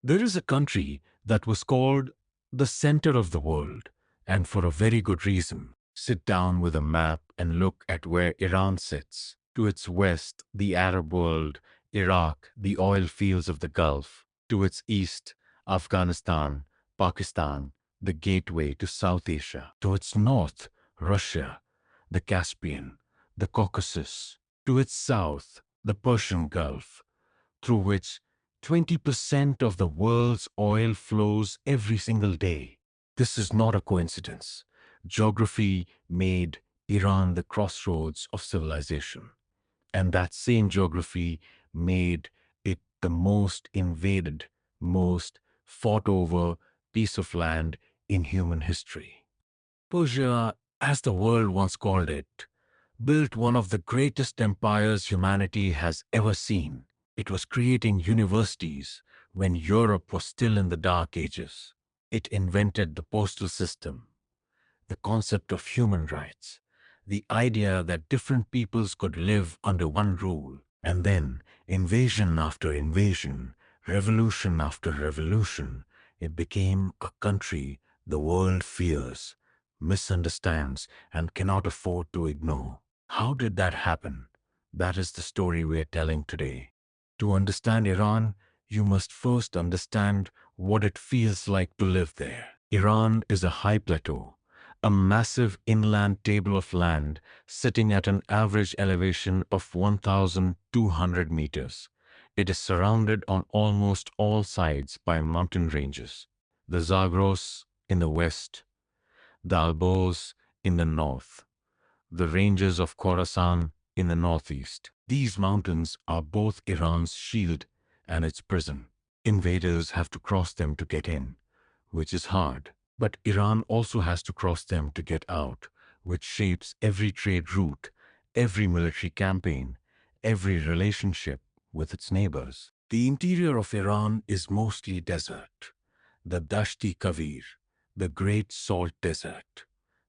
There is a country that was called the center of the world, and for a very good reason. Sit down with a map and look at where Iran sits. To its west, the Arab world, Iraq, the oil fields of the Gulf. To its east, Afghanistan, Pakistan, the gateway to South Asia. To its north, Russia, the Caspian, the Caucasus. To its south, the Persian Gulf, through which 20% of the world's oil flows every single day. This is not a coincidence. Geography made Iran the crossroads of civilization. And that same geography made it the most invaded, most fought over piece of land in human history. Persia, as the world once called it, built one of the greatest empires humanity has ever seen. It was creating universities when Europe was still in the Dark Ages. It invented the postal system, the concept of human rights, the idea that different peoples could live under one rule. And then, invasion after invasion, revolution after revolution, it became a country the world fears, misunderstands, and cannot afford to ignore. How did that happen? That is the story we are telling today. To understand Iran, you must first understand what it feels like to live there. Iran is a high plateau, a massive inland table of land sitting at an average elevation of 1,200 meters. It is surrounded on almost all sides by mountain ranges. The Zagros in the west, the Alborz in the north, the ranges of Khorasan in the northeast. These mountains are both Iran's shield and its prison. Invaders have to cross them to get in, which is hard. But Iran also has to cross them to get out, which shapes every trade route, every military campaign, every relationship with its neighbors. The interior of Iran is mostly desert. The Dashti Kavir, the Great Salt Desert,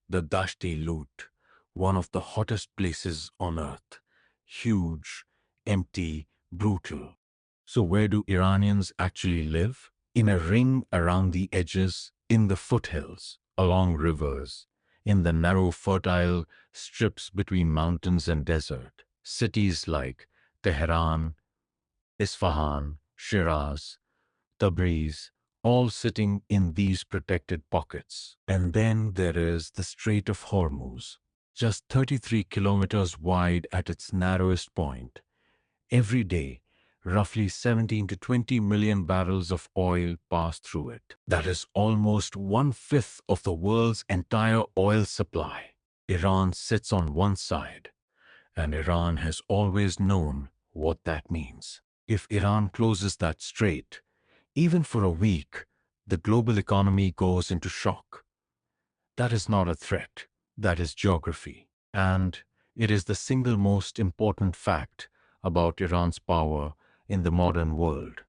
the Dashti Lut, one of the hottest places on earth. Huge, empty, brutal. So where do Iranians actually live? In a ring around the edges, in the foothills, along rivers, in the narrow fertile strips between mountains and desert. Cities like Tehran, Isfahan, Shiraz, Tabriz, all sitting in these protected pockets. And then there is the Strait of Hormuz, just 33 kilometers wide at its narrowest point. Every day, roughly 17 to 20 million barrels of oil pass through it. That is almost one-fifth of the world's entire oil supply. Iran sits on one side, and Iran has always known what that means. If Iran closes that strait, even for a week, the global economy goes into shock. That is not a threat. That is geography. And it is the single most important fact about Iran's power in the modern world.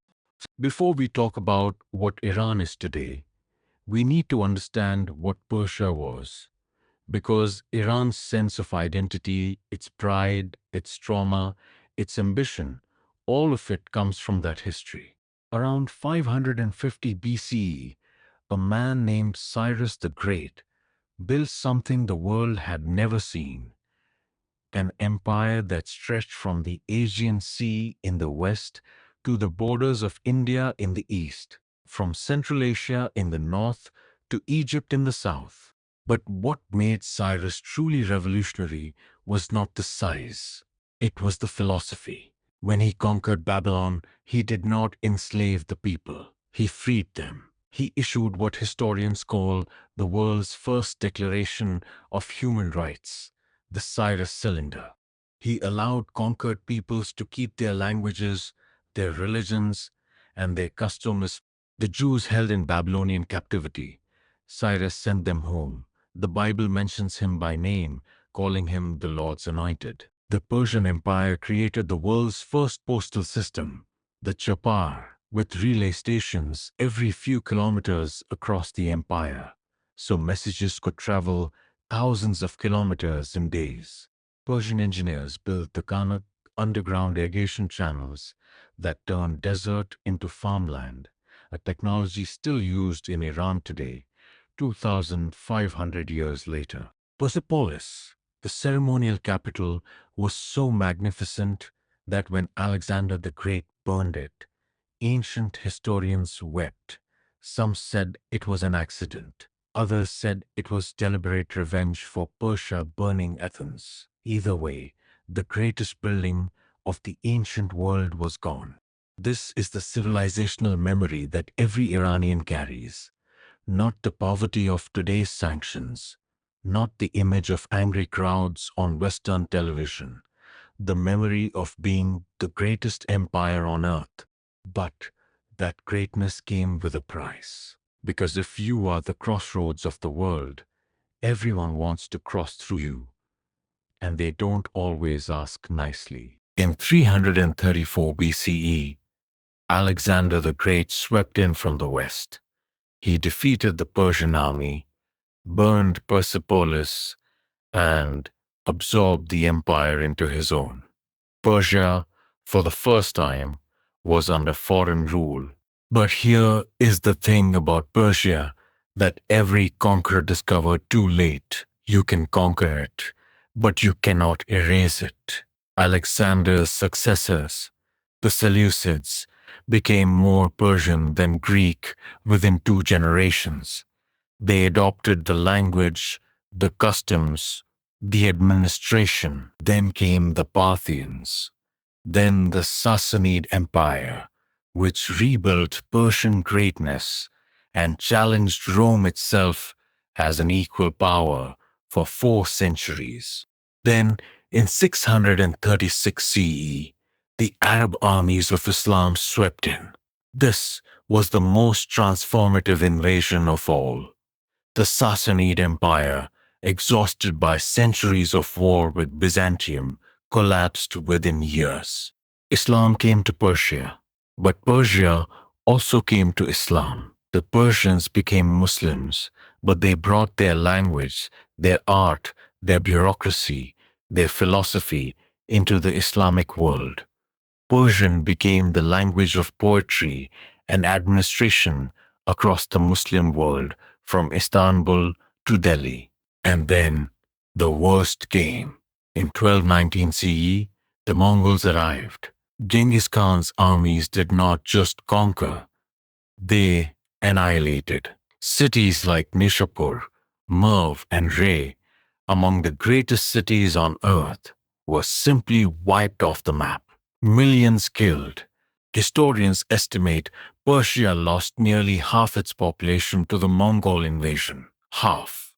Before we talk about what Iran is today, we need to understand what Persia was. Because Iran's sense of identity, its pride, its trauma, its ambition, all of it comes from that history. Around 550 BCE, a man named Cyrus the Great built something the world had never seen. An empire that stretched from the Aegean Sea in the west to the borders of India in the east, from Central Asia in the north to Egypt in the south. But what made Cyrus truly revolutionary was not the size. It was the philosophy. When he conquered Babylon, he did not enslave the people. He freed them. He issued what historians call the world's first declaration of human rights, the Cyrus Cylinder. He allowed conquered peoples to keep their languages, their religions, and their customs. The Jews held in Babylonian captivity, Cyrus sent them home. The Bible mentions him by name, calling him the Lord's anointed. The Persian Empire created the world's first postal system, the chapar, with relay stations every few kilometers across the empire, so messages could travel thousands of kilometers in days. Persian engineers built the Karnak underground irrigation channels that turned desert into farmland, a technology still used in Iran today, 2,500 years later. Persepolis, the ceremonial capital, was so magnificent that when Alexander the Great burned it, ancient historians wept. Some said it was an accident. Others said it was deliberate revenge for Persia burning Athens. Either way, the greatest building of the ancient world was gone. This is the civilizational memory that every Iranian carries, not the poverty of today's sanctions, not the image of angry crowds on Western television, the memory of being the greatest empire on earth. But that greatness came with a price. Because if you are the crossroads of the world, everyone wants to cross through you, and they don't always ask nicely. In 334 BCE, Alexander the Great swept in from the west. He defeated the Persian army, burned Persepolis, and absorbed the empire into his own. Persia, for the first time, was under foreign rule. But here is the thing about Persia that every conqueror discovered too late. You can conquer it, but you cannot erase it. Alexander's successors, the Seleucids, became more Persian than Greek within 2 generations. They adopted the language, the customs, the administration. Then came the Parthians, then the Sassanid Empire, which rebuilt Persian greatness and challenged Rome itself as an equal power for 4 centuries. Then, in 636 CE, the Arab armies of Islam swept in. This was the most transformative invasion of all. The Sassanid Empire, exhausted by centuries of war with Byzantium, collapsed within years. Islam came to Persia, but Persia also came to Islam. The Persians became Muslims, but they brought their language, their art, their bureaucracy, their philosophy into the Islamic world. Persian became the language of poetry and administration across the Muslim world, from Istanbul to Delhi. And then the worst came. In 1219 CE, the Mongols arrived. Genghis Khan's armies did not just conquer, they annihilated. Cities like Nishapur, Merv, and Ray, among the greatest cities on earth, were simply wiped off the map. Millions killed. Historians estimate Persia lost nearly half its population to the Mongol invasion. Half.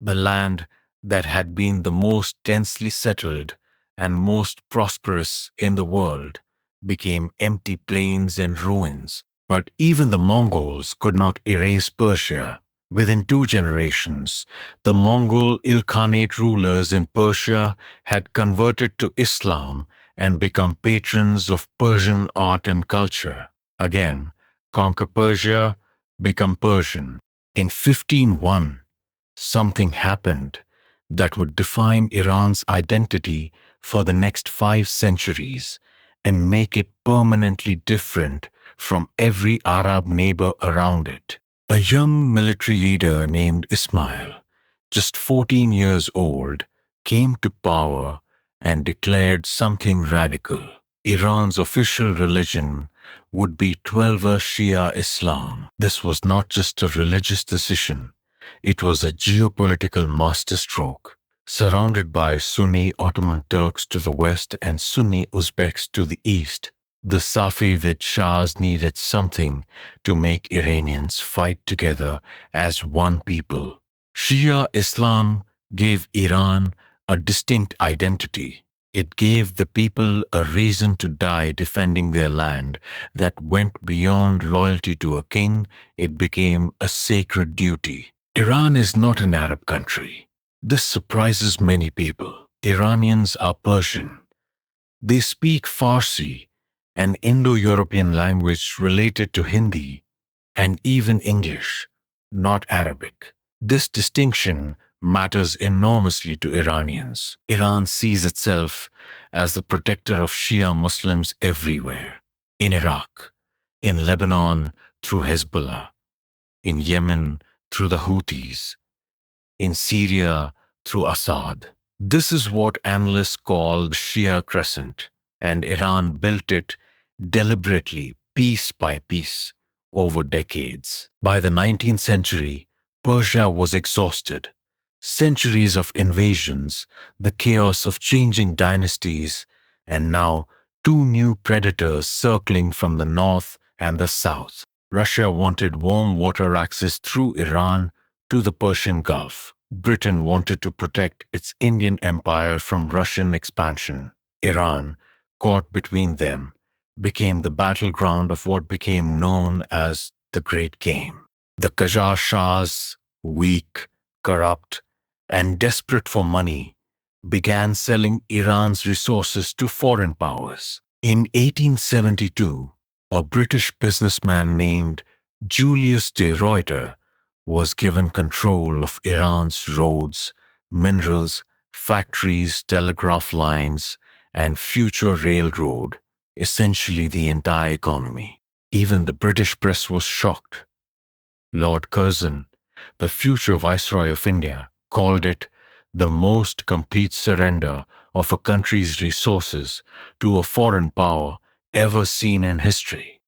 The land that had been the most densely settled and most prosperous in the world became empty plains and ruins. But even the Mongols could not erase Persia. Within 2 generations, the Mongol Ilkhanate rulers in Persia had converted to Islam and become patrons of Persian art and culture. Again, conquer Persia, become Persian. In 1501, something happened that would define Iran's identity for the next 5 centuries and make it permanently different from every Arab neighbor around it. A young military leader named Ismail, just 14 years old, came to power and declared something radical. Iran's official religion would be Twelver Shia Islam. This was not just a religious decision, it was a geopolitical masterstroke. Surrounded by Sunni Ottoman Turks to the west and Sunni Uzbeks to the east, the Safavid Shahs needed something to make Iranians fight together as one people. Shia Islam gave Iran a distinct identity. It gave the people a reason to die defending their land that went beyond loyalty to a king. It became a sacred duty. Iran is not an Arab country. This surprises many people. Iranians are Persian. They speak Farsi, an Indo-European language related to Hindi, and even English, not Arabic. This distinction matters enormously to Iranians. Iran sees itself as the protector of Shia Muslims everywhere. In Iraq, in Lebanon, through Hezbollah, in Yemen through the Houthis, in Syria through Assad. This is what analysts call the Shia crescent, and Iran built it deliberately, piece by piece, over decades. By the 19th century, Persia was exhausted. Centuries of invasions, the chaos of changing dynasties, and now two new predators circling from the north and the south. Russia wanted warm water access through Iran to the Persian Gulf. Britain wanted to protect its Indian empire from Russian expansion. Iran, caught between them, became the battleground of what became known as the Great Game. The Qajar Shahs, weak, corrupt, and desperate for money, began selling Iran's resources to foreign powers. In 1872, a British businessman named Julius de Ruyter was given control of Iran's roads, minerals, factories, telegraph lines, and future railroad, essentially the entire economy. Even the British press was shocked. Lord Curzon, the future Viceroy of India, called it the most complete surrender of a country's resources to a foreign power ever seen in history.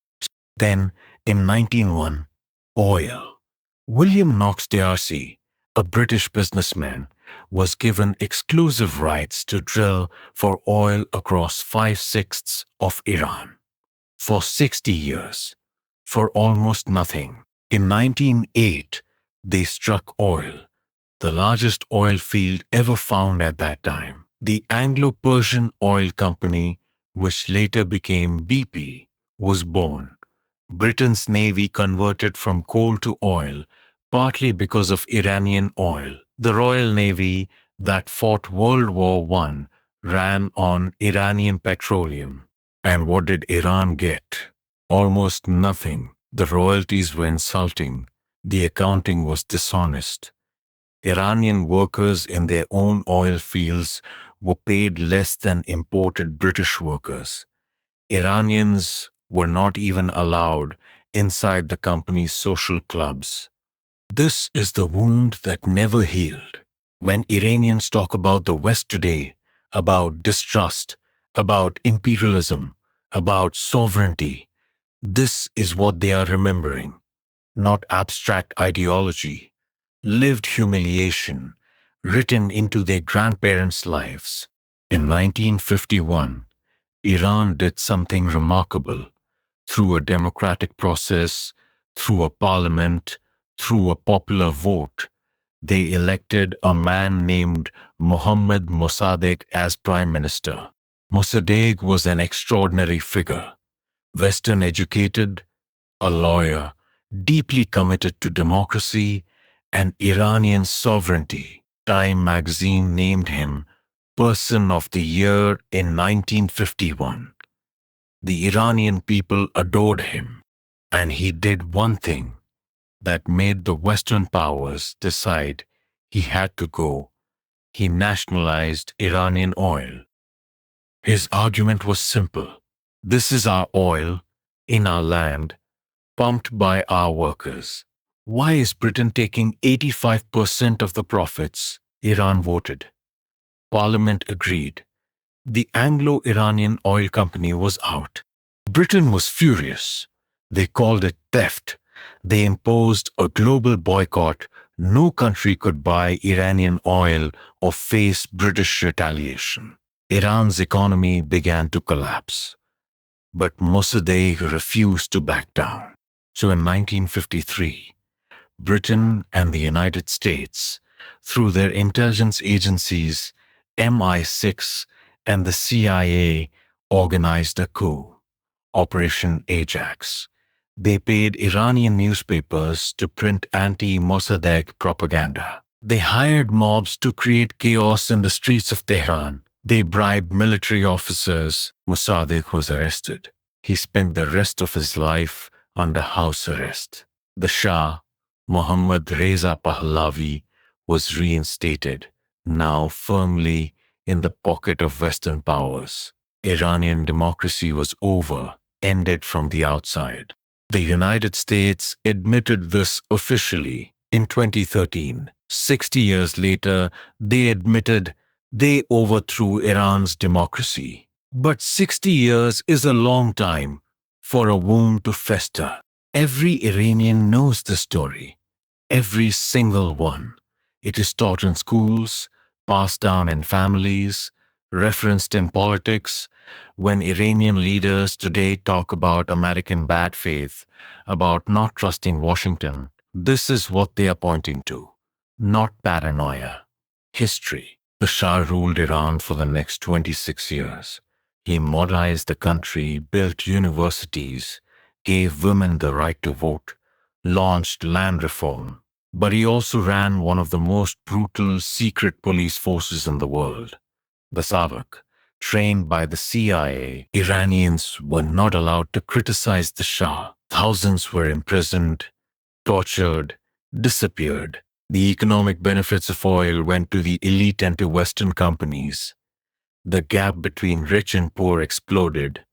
Then, in 1901, oil. William Knox D'Arcy, a British businessman, was given exclusive rights to drill for oil across 5/6 of Iran. For 60 years, for almost nothing. In 1908, they struck oil, the largest oil field ever found at that time. The Anglo-Persian Oil Company, which later became BP, was born. Britain's navy converted from coal to oil, partly because of Iranian oil. The Royal Navy that fought World War I ran on Iranian petroleum. And what did Iran get? Almost nothing. The royalties were insulting. The accounting was dishonest. Iranian workers in their own oil fields were paid less than imported British workers. Iranians were not even allowed inside the company's social clubs. This is the wound that never healed. When Iranians talk about the West today, about distrust, about imperialism, about sovereignty, this is what they are remembering. Not abstract ideology, lived humiliation, written into their grandparents' lives. In 1951, Iran did something remarkable. Through a democratic process, through a parliament, through a popular vote, they elected a man named Mohammad Mossadegh as prime minister. Mossadegh was an extraordinary figure, Western educated, a lawyer, deeply committed to democracy and Iranian sovereignty. Time magazine named him Person of the Year in 1951. The Iranian people adored him, and he did one thing that made the Western powers decide he had to go. He nationalized Iranian oil. His argument was simple. This is our oil, in our land, pumped by our workers. Why is Britain taking 85% of the profits? Iran voted. Parliament agreed. The Anglo-Iranian Oil Company was out. Britain was furious. They called it theft. They imposed a global boycott. No country could buy Iranian oil or face British retaliation. Iran's economy began to collapse. But Mossadegh refused to back down. So in 1953, Britain and the United States, through their intelligence agencies, MI6 and the CIA, organized a coup, Operation Ajax. They paid Iranian newspapers to print anti-Mossadegh propaganda. They hired mobs to create chaos in the streets of Tehran. They bribed military officers. Mossadegh was arrested. He spent the rest of his life under house arrest. The Shah, Mohammad Reza Pahlavi, was reinstated, now firmly in the pocket of Western powers. Iranian democracy was over, ended from the outside. The United States admitted this officially in 2013. 60 years later, they admitted they overthrew Iran's democracy. But 60 years is a long time for a wound to fester. Every Iranian knows the story. Every single one. It is taught in schools, passed down in families, referenced in politics. When Iranian leaders today talk about American bad faith, about not trusting Washington, this is what they are pointing to. Not paranoia. History. The Shah ruled Iran for the next 26 years. He modernized the country, built universities, gave women the right to vote, launched land reform. But he also ran one of the most brutal secret police forces in the world, the SAVAK. Trained by the CIA, Iranians were not allowed to criticize the Shah. Thousands were imprisoned, tortured, disappeared. The economic benefits of oil went to the elite and to Western companies. The gap between rich and poor exploded.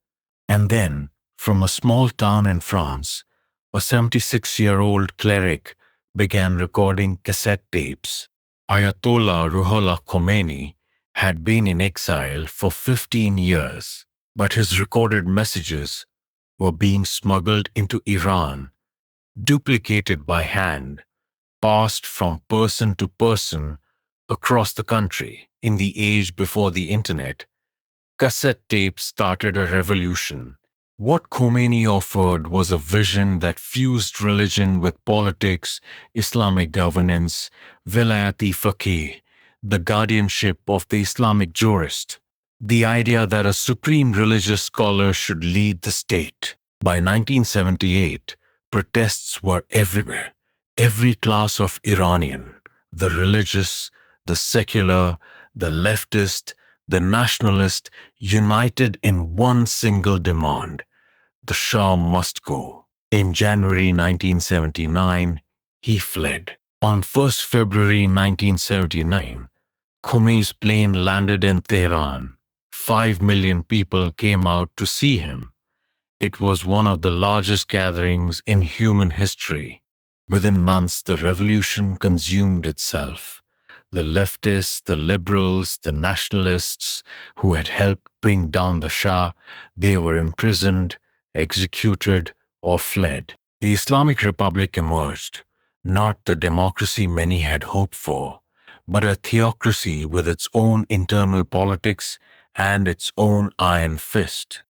And then, from a small town in France, a 76-year-old cleric began recording cassette tapes. Ayatollah Ruhollah Khomeini had been in exile for 15 years, but his recorded messages were being smuggled into Iran, duplicated by hand, passed from person to person across the country. In the age before the internet, cassette tapes started a revolution. What Khomeini offered was a vision that fused religion with politics, Islamic governance, vilayati faqih, the guardianship of the Islamic jurist, the idea that a supreme religious scholar should lead the state. By 1978, protests were everywhere. Every class of Iranian, the religious, the secular, the leftist, the nationalist, united in one single demand: the Shah must go. In January 1979, he fled. On 1st February 1979, Khomeini's plane landed in Tehran. 5 million people came out to see him. It was one of the largest gatherings in human history. Within months, the revolution consumed itself. The leftists, the liberals, the nationalists who had helped bring down the Shah, they were imprisoned, executed, or fled. The Islamic Republic emerged, not the democracy many had hoped for, but a theocracy with its own internal politics and its own iron fist.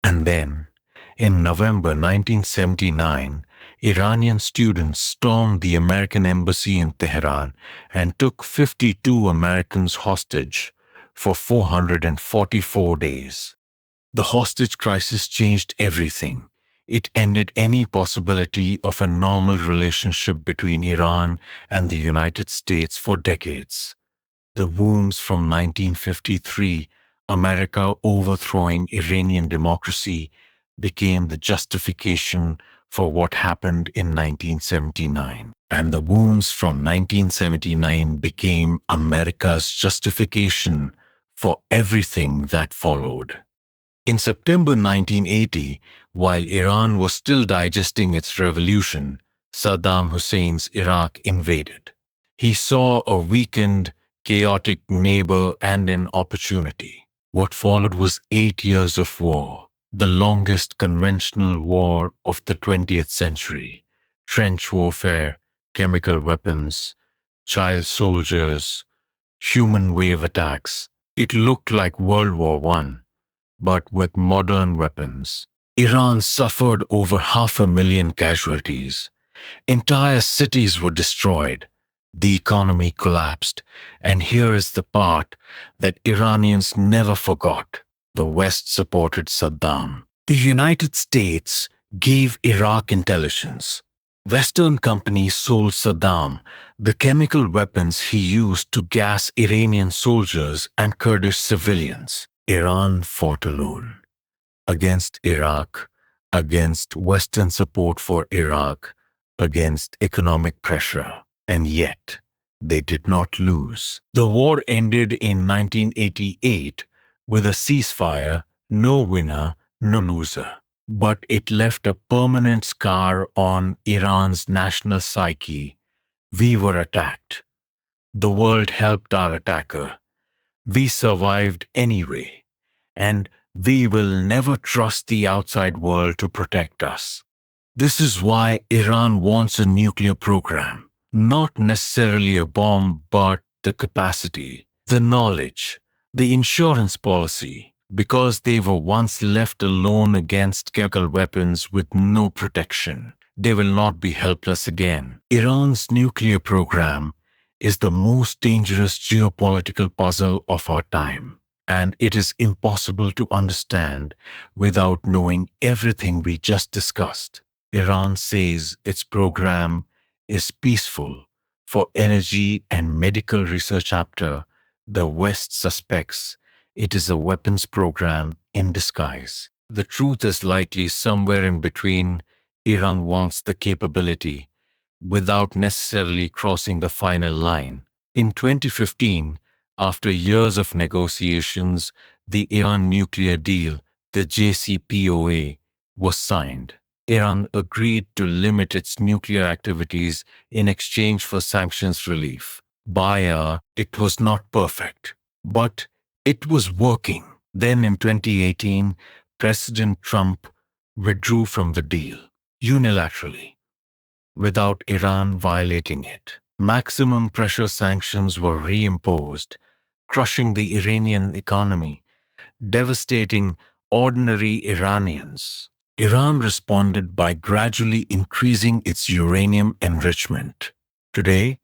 And then, in November 1979, Iranian students stormed the American embassy in Tehran and took 52 Americans hostage for 444 days. The hostage crisis changed everything. It ended any possibility of a normal relationship between Iran and the United States for decades. The wounds from 1953, America overthrowing Iranian democracy, became the justification for what happened in 1979. And the wounds from 1979 became America's justification for everything that followed. In September 1980, while Iran was still digesting its revolution, Saddam Hussein's Iraq invaded. He saw a weakened, chaotic neighbor and an opportunity. What followed was 8 years of war, the longest conventional war of the 20th century. Trench warfare, chemical weapons, child soldiers, human wave attacks. It looked like World War I, but with modern weapons. Iran suffered over 500,000 casualties. Entire cities were destroyed. The economy collapsed. And here is the part that Iranians never forgot. The West supported Saddam. The United States gave Iraq intelligence. Western companies sold Saddam the chemical weapons he used to gas Iranian soldiers and Kurdish civilians. Iran fought alone. Against Iraq, against Western support for Iraq, against economic pressure. And yet, they did not lose. The war ended in 1988 with a ceasefire, no winner, no loser. but it left a permanent scar on Iran's national psyche. We were attacked. The world helped our attacker. We survived anyway, and we will never trust the outside world to protect us. This is why Iran wants a nuclear program. Not necessarily a bomb, but the capacity, the knowledge, the insurance policy, because they were once left alone against chemical weapons with no protection. They will not be helpless again. Iran's nuclear program is the most dangerous geopolitical puzzle of our time, and it is impossible to understand without knowing everything we just discussed. Iran says its program is peaceful for energy and medical research after the West suspects it is a weapons program in disguise. The truth is likely somewhere in between. Iran wants the capability without necessarily crossing the final line. In 2015, after years of negotiations, the Iran nuclear deal, the JCPOA, was signed. Iran agreed to limit its nuclear activities in exchange for sanctions relief. It was not perfect, but it was working. Then in 2018, President Trump withdrew from the deal unilaterally without Iran violating it. Maximum pressure sanctions were reimposed, crushing the Iranian economy, devastating ordinary Iranians. Iran responded by gradually increasing its uranium enrichment. Today,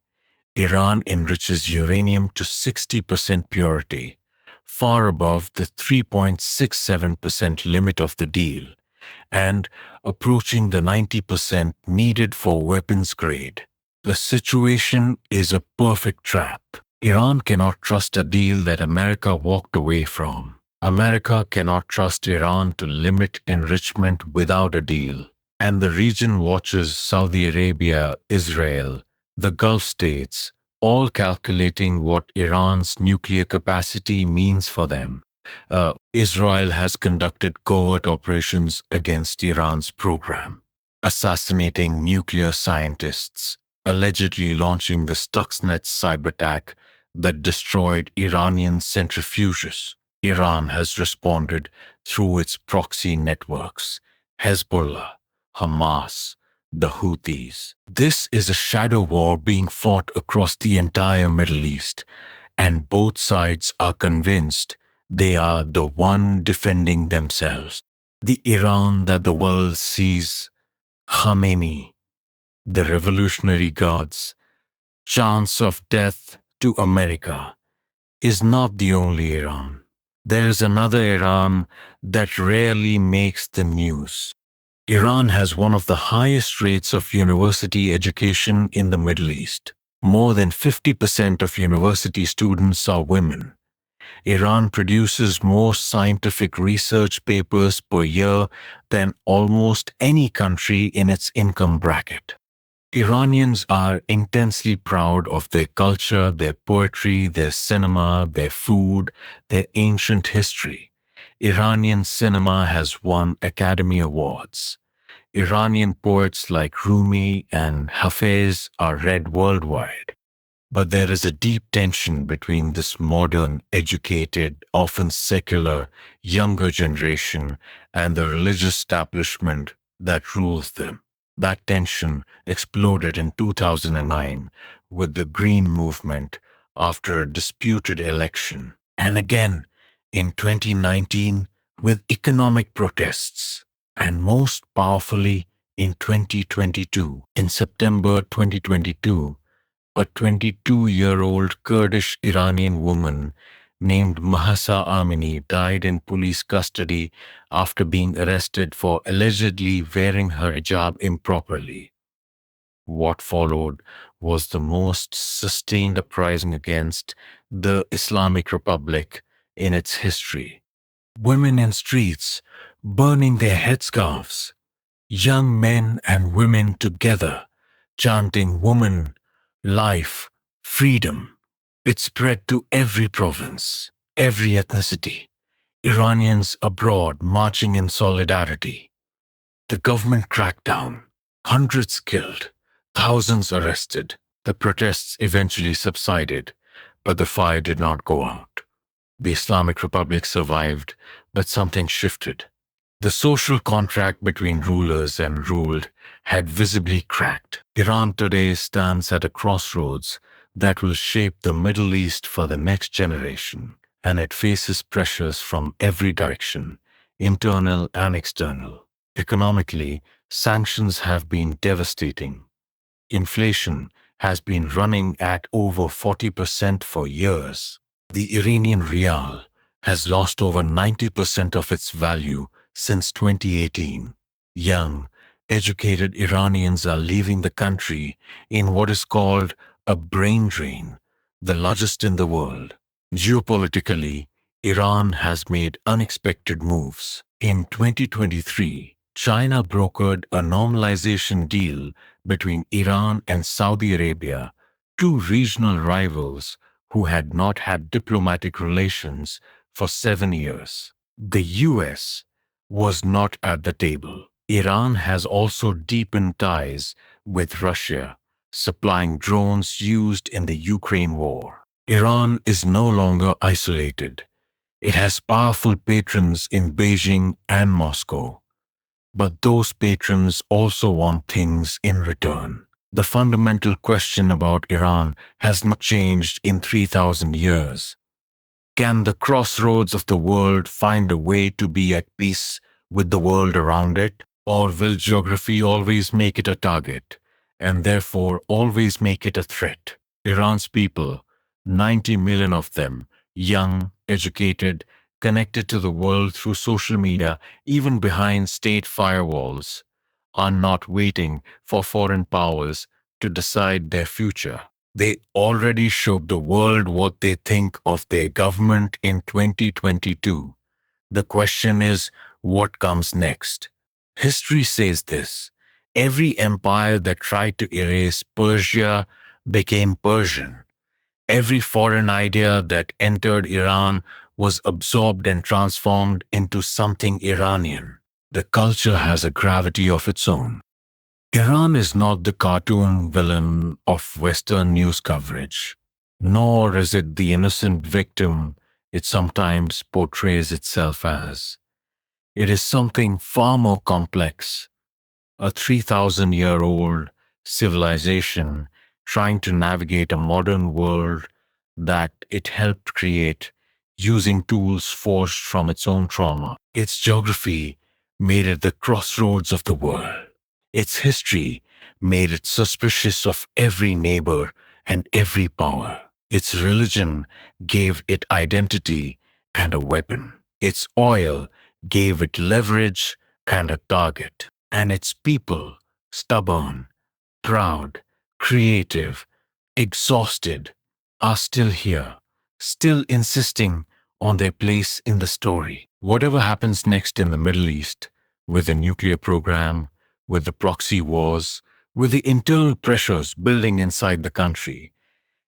Iran enriches uranium to 60% purity, far above the 3.67% limit of the deal, and approaching the 90% needed for weapons grade. The situation is a perfect trap. Iran cannot trust a deal that America walked away from. America cannot trust Iran to limit enrichment without a deal. And the region watches Saudi Arabia, Israel, the Gulf states, all calculating what Iran's nuclear capacity means for them. Israel has conducted covert operations against Iran's program, assassinating nuclear scientists, allegedly launching the Stuxnet cyber attack that destroyed Iranian centrifuges. Iran has responded through its proxy networks, Hezbollah, Hamas, the Houthis. This is a shadow war being fought across the entire Middle East, and both sides are convinced they are the one defending themselves. The Iran that the world sees, Khamenei, the Revolutionary Guards, chance of death to America, is not the only Iran. There is another Iran that rarely makes the news. Iran has one of the highest rates of university education in the Middle East. More than 50% of university students are women. Iran produces more scientific research papers per year than almost any country in its income bracket. Iranians are intensely proud of their culture, their poetry, their cinema, their food, their ancient history. Iranian cinema has won Academy Awards. Iranian poets like Rumi and Hafez are read worldwide. But there is a deep tension between this modern, educated, often secular, younger generation and the religious establishment that rules them. That tension exploded in 2009 with the Green Movement after a disputed election, and again in 2019 with economic protests, and most powerfully in 2022. In September 2022, a 22-year-old Kurdish Iranian woman named Mahsa Amini died in police custody after being arrested for allegedly wearing her hijab improperly. What followed was the most sustained uprising against the Islamic Republic in its history. Women in streets burning their headscarves, young men and women together chanting woman, life, freedom. It spread to every province, every ethnicity. Iranians abroad marching in solidarity. The government crackdown, hundreds killed, thousands arrested. The protests eventually subsided, but the fire did not go out. The Islamic Republic survived, but something shifted. The social contract between rulers and ruled had visibly cracked. Iran today stands at a crossroads that will shape the Middle East for the next generation, and it faces pressures from every direction, internal and external. Economically, sanctions have been devastating. Inflation has been running at over 40% for years. The Iranian rial has lost over 90% of its value since 2018. Young, educated Iranians are leaving the country in what is called a brain drain, the largest in the world. Geopolitically, Iran has made unexpected moves. In 2023, China brokered a normalization deal between Iran and Saudi Arabia, two regional rivals who had not had diplomatic relations for 7 years. The US was not at the table. Iran has also deepened ties with Russia, supplying drones used in the Ukraine war. Iran is no longer isolated. It has powerful patrons in Beijing and Moscow. But those patrons also want things in return. The fundamental question about Iran has not changed in 3,000 years. Can the crossroads of the world find a way to be at peace with the world around it? Or will geography always make it a target, and therefore always make it a threat? Iran's people, 90 million of them, young, educated, connected to the world through social media, even behind state firewalls, are not waiting for foreign powers to decide their future. They already showed the world what they think of their government in 2022. The question is, what comes next? History says this. Every empire that tried to erase Persia became Persian. Every foreign idea that entered Iran was absorbed and transformed into something Iranian. The culture has a gravity of its own. Iran is not the cartoon villain of Western news coverage, nor is it the innocent victim it sometimes portrays itself as. It is something far more complex, a 3,000-year-old civilization trying to navigate a modern world that it helped create using tools forged from its own trauma. Its geography made it the crossroads of the world. Its history made it suspicious of every neighbor and every power. Its religion gave it identity and a weapon. Its oil gave it leverage and a target. And its people, stubborn, proud, creative, exhausted, are still here, still insisting on their place in the story. Whatever happens next in the Middle East, with the nuclear program, with the proxy wars, with the internal pressures building inside the country,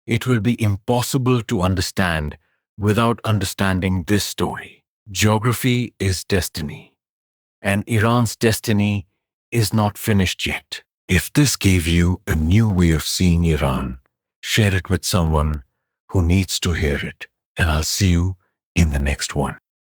it will be impossible to understand without understanding this story. Geography is destiny, and Iran's destiny is not finished yet. If this gave you a new way of seeing Iran, share it with someone who needs to hear it, and I'll see you in the next one.